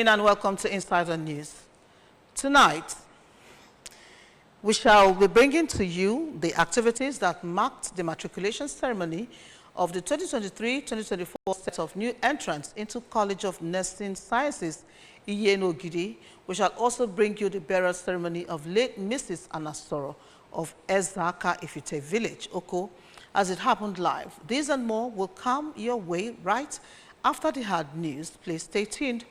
And welcome to Insider News. Tonight, we shall be bringing to you the activities that marked the matriculation ceremony of the 2023-2024 set of new entrants into College of Nursing Sciences, Iyenogidi. We shall also bring you the burial ceremony of late Mrs. Anasoro of Ezaka Ifite Village, Oko, as it happened live. These and more will come your way right after the hard news. Please stay tuned.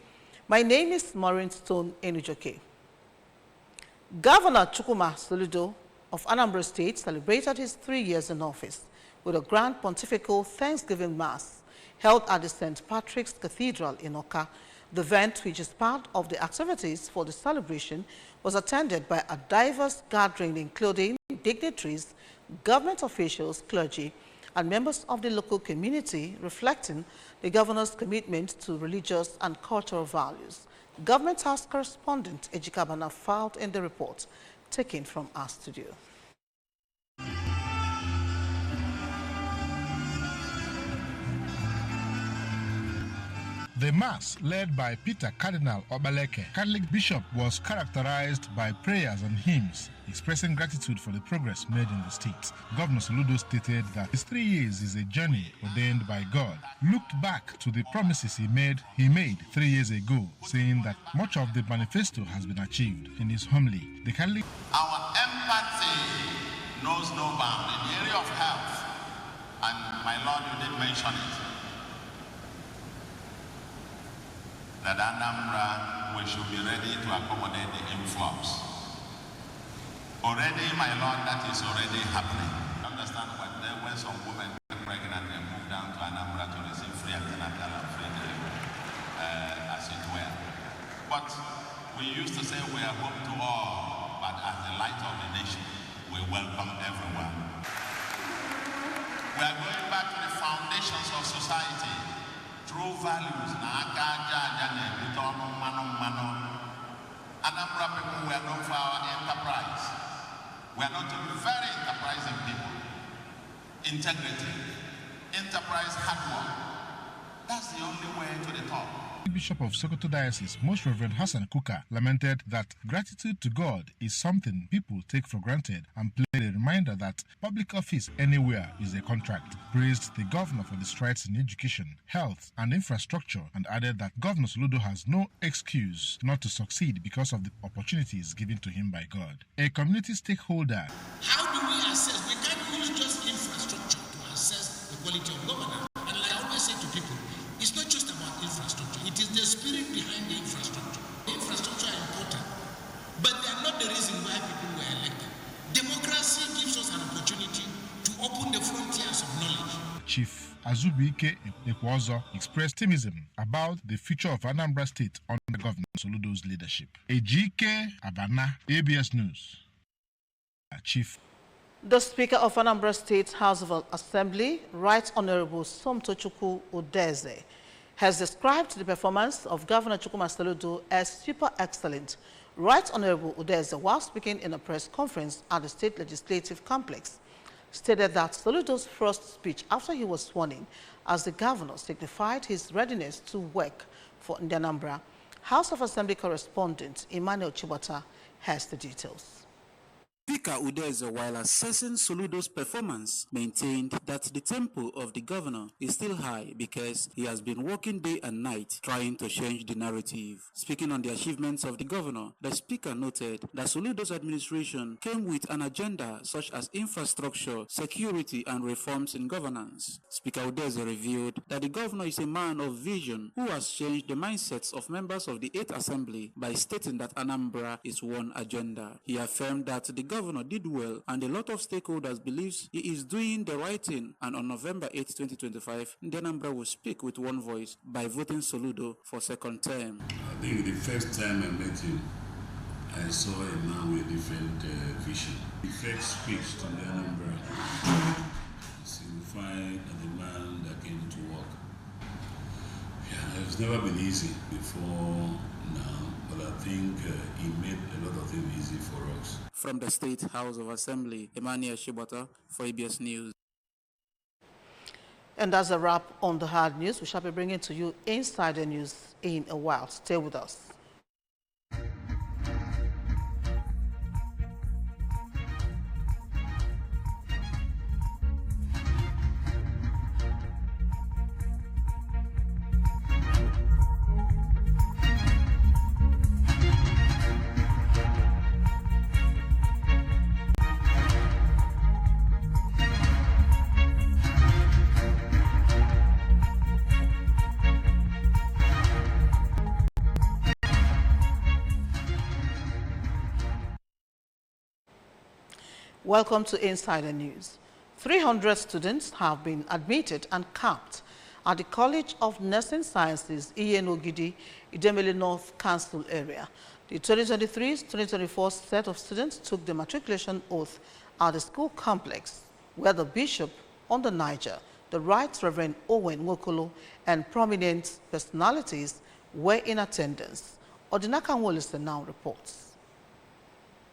My name is Maureen Stone Enujoke. Governor Chukwuma Soludo of Anambra State celebrated his 3 years in office with a grand pontifical Thanksgiving Mass held at the St. Patrick's Cathedral in Oka. The event, which is part of the activities for the celebration, was attended by a diverse gathering including dignitaries, government officials, clergy, and members of the local community, reflecting the governor's commitment to religious and cultural values. Government House correspondent Ejika Bana filed in the report taken from our studio. The Mass, led by Peter Cardinal Obaleke, Catholic Bishop, was characterized by prayers and hymns expressing gratitude for the progress made in the state. Governor Soludo stated that his 3 years is a journey ordained by God. Looked back to the promises he made 3 years ago, saying that much of the manifesto has been achieved. In his homily, the Catholic... Our empathy knows no bound in the area of health, and my Lord, you did mention it, that Anambra, we should be ready to accommodate the influx. Already, my Lord, that is already happening. Understand what there were some women pregnant and moved down to Anambra to receive free antenatal and free delivery, as it were. But we used to say we are home to all, but as the light of the nation, we welcome everyone. We are going back to the foundations of society. True values. Anambra people, we are known for our enterprise. We are known to be very enterprising people. Integrity, enterprise, hard work. That's the only way to the top. Bishop of Sokoto Diocese, Most Reverend Hassan Kuka, lamented that gratitude to God is something people take for granted and played a reminder that public office anywhere is a contract. Praised the governor for the strides in education, health, and infrastructure, and added that Governor Soludo has no excuse not to succeed because of the opportunities given to him by God. A community stakeholder. How do we assess? We can't use just infrastructure to assess the quality of governance. And like I always say to people, it's not just about infrastructure. It is the spirit behind the infrastructure. The infrastructure are important, but they are not the reason why people were elected. Democracy gives us an opportunity to open the frontiers of knowledge. Chief Azubike Ekwazo expressed optimism about the future of Anambra State under Governor Soludo's leadership. Ejike Abana, ABS News. Chief. The Speaker of Anambra State House of Assembly, Right Honorable Somtochukwu Udeze, has described the performance of Governor Chukwuma Soludo as super excellent. Right Honorable Udeze, while speaking in a press conference at the State Legislative Complex, stated that Soludo's first speech after he was sworn in as the governor signified his readiness to work for Anambra. House of Assembly correspondent Emmanuel Chibata has the details. Speaker Udeze, while assessing Soludo's performance, maintained that the tempo of the governor is still high because he has been working day and night trying to change the narrative. Speaking on the achievements of the governor, the speaker noted that Soludo's administration came with an agenda such as infrastructure, security, and reforms in governance. Speaker Udeze revealed that the governor is a man of vision who has changed the mindsets of members of the 8th Assembly by stating that Anambra is one agenda. He affirmed that the governor did well and a lot of stakeholders believes he is doing the right thing, and on November 8, 2025, Anambra will speak with one voice by voting Soludo for second term. I think the first time I met him, I saw a man with a different vision. The first speech to the Anambra signified the man that came to work. Yeah, it's never been easy before now, but I think he made a lot of things easy for us. From the State House of Assembly, Emmanuel Chibata for ABS News. And that's a wrap on the hard news. We shall be bringing to you Insider News in a while. Stay with us. Welcome to Insider News. 300 students have been admitted and capped at the College of Nursing Sciences, Iyenogidi, Idemili North Council area. The 2023-2024 set of students took the matriculation oath at the school complex, where the Bishop on the Niger, the Right Reverend Owen Nwokolo, and prominent personalities were in attendance. Odinaka Nwolise now reports.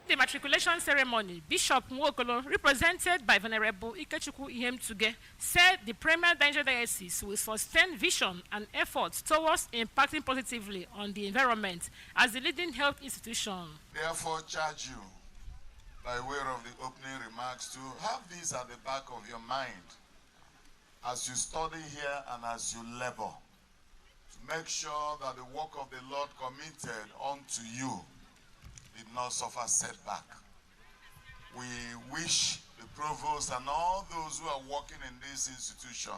The matriculation ceremony, Bishop Nwokolo, represented by Venerable Ikechukwu Ihemtuge, said the Premier Niger Diocese will sustain vision and efforts towards impacting positively on the environment as the leading health institution. Therefore, charge you, by way of the opening remarks, to have this at the back of your mind as you study here and as you labor, to make sure that the work of the Lord committed unto you did not suffer setback. We wish the provost and all those who are working in this institution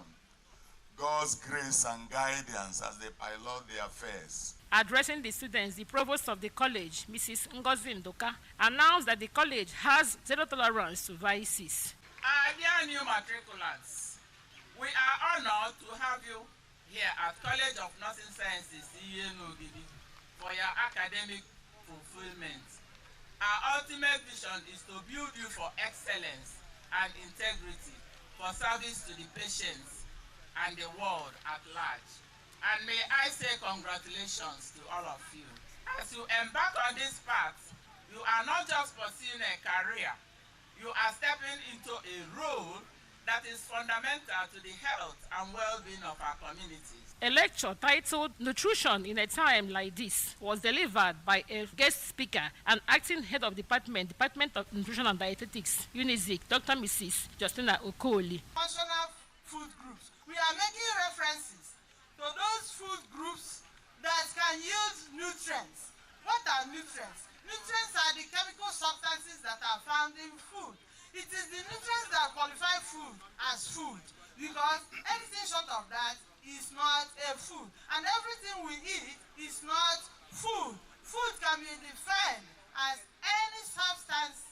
God's grace and guidance as they pilot their affairs. Addressing the students, the provost of the college, Mrs. Ngozi Ndoka, announced that the college has zero tolerance to vices. Our dear new matriculants, we are honored to have you here at College of Nursing Sciences, Iyenogidi, for your academic fulfillment. Our ultimate vision is to build you for excellence and integrity, for service to the patients and the world at large. And may I say congratulations to all of you. As you embark on this path, you are not just pursuing a career, you are stepping into a role that is fundamental to the health and well-being of our communities. A lecture titled Nutrition in a Time Like This was delivered by a guest speaker and acting head of Department of Nutrition and Dietetics, UNIZIC, Dr. Mrs. Justina Okoli. Functional food groups. We are making references to those food groups that can yield nutrients. What are nutrients? Nutrients are the chemical substances that are found in food. It is the nutrients that qualify food as food, because anything short of that is not a food, and everything we eat is not food. Food can be defined as any substance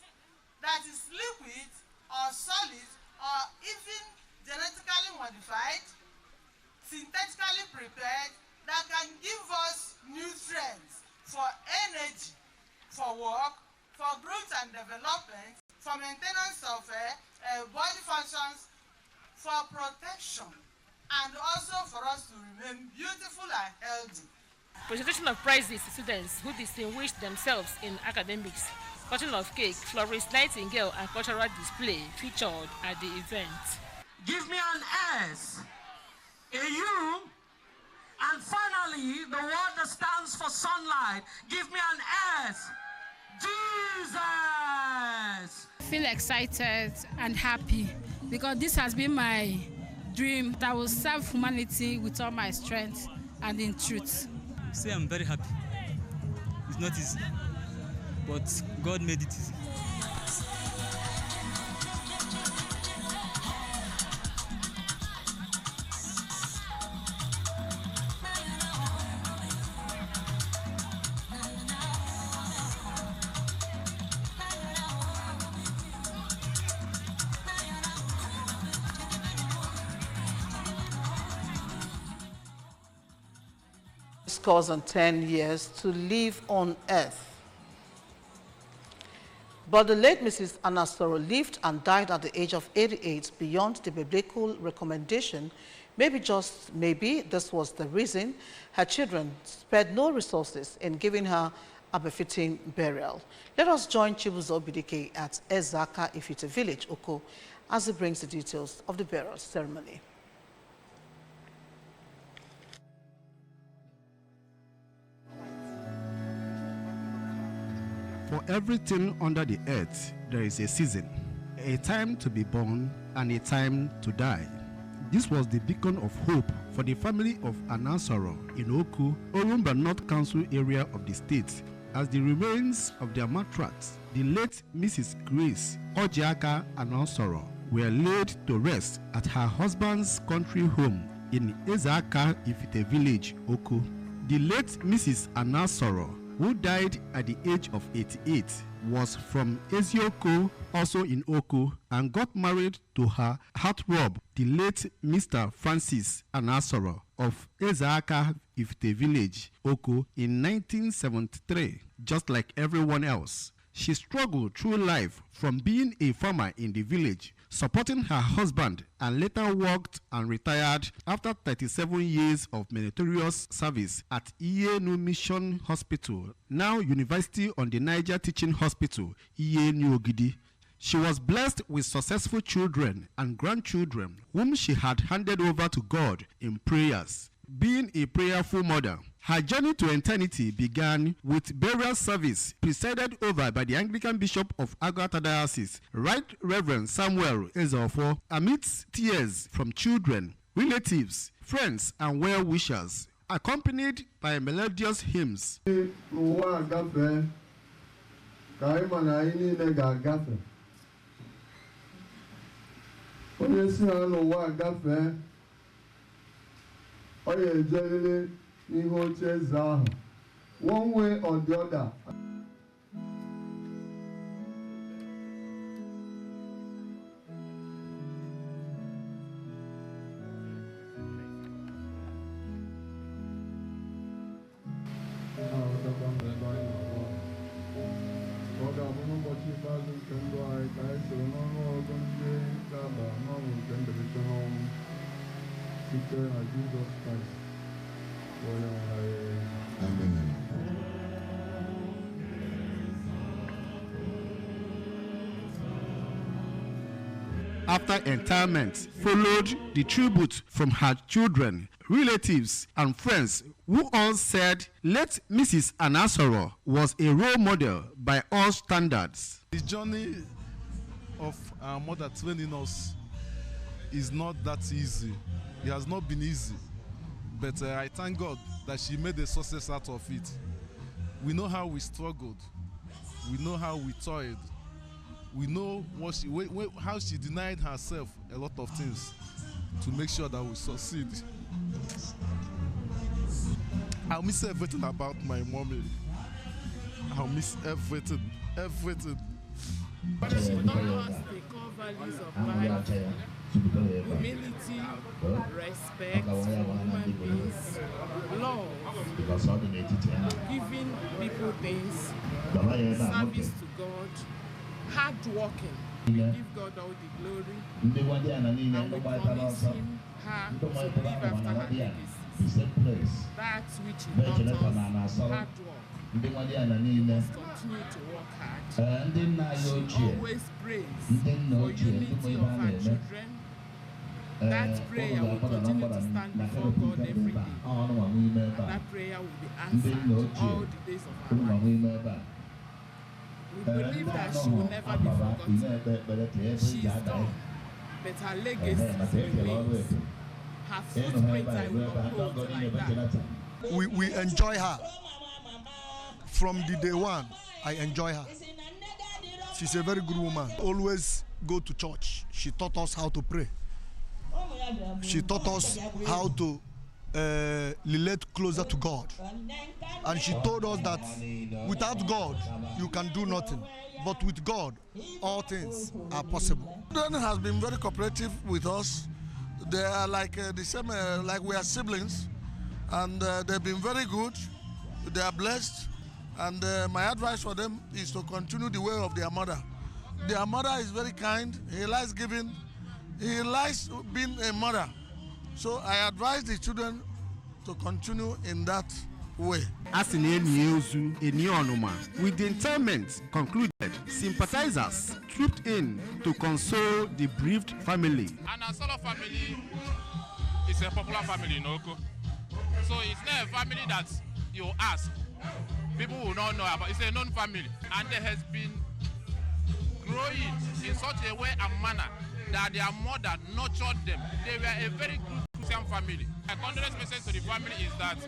that is liquid or solid or even genetically modified, synthetically prepared, that can give us nutrients for energy, for work, for growth and development, for maintenance of body functions, for protection, and also for us to remain beautiful and healthy. Presentation of prizes to students who distinguished themselves in academics, cutting of cake, florist nightingale, and cultural display featured at the event. Give me an S, a U, and finally the word that stands for sunlight. Give me an S. Jesus! I feel excited and happy because this has been my dream, that I will serve humanity with all my strength and in truth. Say I'm very happy. It's not easy, but God made it easy. Scores on 10 years to live on earth. But the late Mrs. Anasoro lived and died at the age of 88 beyond the biblical recommendation. Maybe, just maybe, this was the reason her children spared no resources in giving her a befitting burial. Let us join Chibuzo Bidike at Ezaka Ifite village, Oko, as he brings the details of the burial ceremony. For everything under the earth, there is a season, a time to be born and a time to die. This was the beacon of hope for the family of Anansoro in Oku, Orumba North Council area of the state, as the remains of their matriarchs, the late Mrs. Grace Ojiaka Anansoro, were laid to rest at her husband's country home in Ezaka Ifite village, Oku. The late Mrs. Anansoro, who died at the age of 88, was from Ezioko, also in Oku, and got married to her heartthrob, the late Mr. Francis Anansoro of Ezaka Ifite village, Oku, in 1973. Just like everyone else, she struggled through life from being a farmer in the village, supporting her husband, and later worked and retired after 37 years of meritorious service at Iyenu Mission Hospital, now University on the Niger Teaching Hospital, Iyenu Ogidi. She was blessed with successful children and grandchildren whom she had handed over to God in prayers. Being a prayerful mother, her journey to eternity began with burial service presided over by the Anglican Bishop of Agata Diocese, Right Reverend Samuel Ezofo, amidst tears from children, relatives, friends, and well-wishers, accompanied by melodious hymns. One way or the other. After interment, followed the tribute from her children, relatives, and friends, who all said late Mrs. Anansoro was a role model by all standards. The journey of our mother training us is not that easy. It has not been easy, but I thank God that she made a success out of it. We know how we struggled. We know how we toiled. We know what how she denied herself a lot of things to make sure that we succeed. I'll miss everything about my mommy. I'll miss everything. Values of life, humility, respect for human beings, love, giving people things, service to God, hard working. We give God all the glory, and we promise Him her to live after her legacy. That which He taught us, hard work. We must continue to work hard. She always prays for unity of her children. That prayer will continue to stand before God every day. And that prayer will be answered all the days of her life. We believe that she will never be forgotten. She is gone, but her legacy remains. Her footprint I will uphold like that. We enjoy her. From the day one, I enjoy her. She's a very good woman. Always go to church. She taught us how to pray. She taught us how to relate closer to God. And she told us that without God, you can do nothing. But with God, all things are possible. Children has been very cooperative with us. They are like the same, like we are siblings. And they've been very good. They are blessed. And my advice for them is to continue the way of their mother. Their mother is very kind. He likes giving. He likes being a mother. So I advise the children to continue in that way. With the interment concluded, sympathizers trooped in to console the bereaved family. Anansoro family is a popular family in Oko. So it's not a family that you ask. people will not know about. It's a known family, and there has been growing in such a way and manner that their mother nurtured them. They were a very good Christian family. My condolence message to the family is that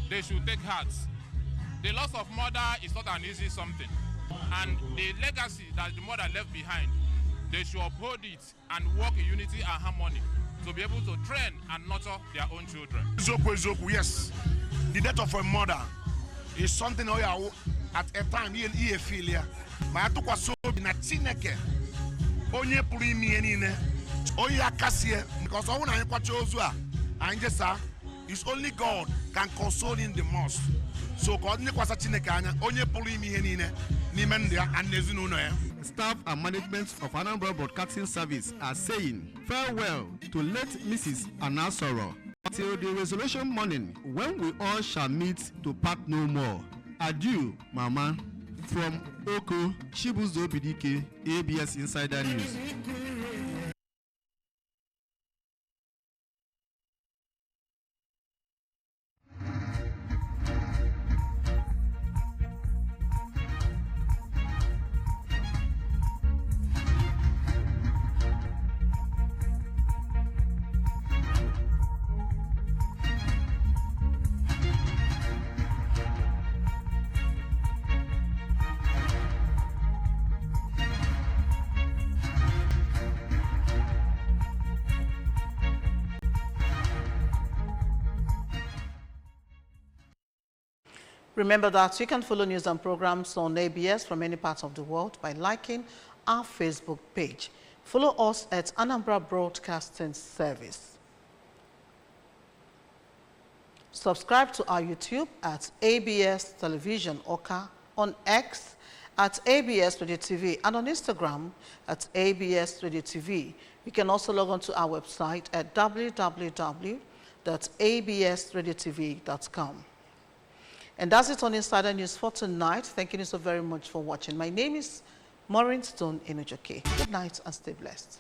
they should take heart. The loss of mother is not an easy something, and the legacy that the mother left behind, they should uphold it and work in unity and harmony to be able to train and nurture their own children. Yes, the death of a mother is something at a time you feel here. My took was so in a chineke. Onye puri mi enine. Oya kasie because I want to kwachozua. And just it's only God can console him the most. So God ne kwasa chineke anya. Onye puri mi enine. Ni mendia and nezinu no. Staff and management of Anambra Broadcasting Service are saying farewell to late Mrs. Anasoro till the resolution morning when we all shall meet to part no more. Adieu, Mama. From Oko, Shibuzo Bidike, ABS Insider News. Remember that you can follow news and programs on ABS from any part of the world by liking our Facebook page. Follow us at Anambra Broadcasting Service. Subscribe to our YouTube at ABS Television Oka, on X at ABS Radio TV, and on Instagram at ABS Radio TV. You can also log on to our website at www.absradiotv.com. And that's it on Insider News for tonight. Thank you so very much for watching. My name is Maureen Stone Inujoke. Good night and stay blessed.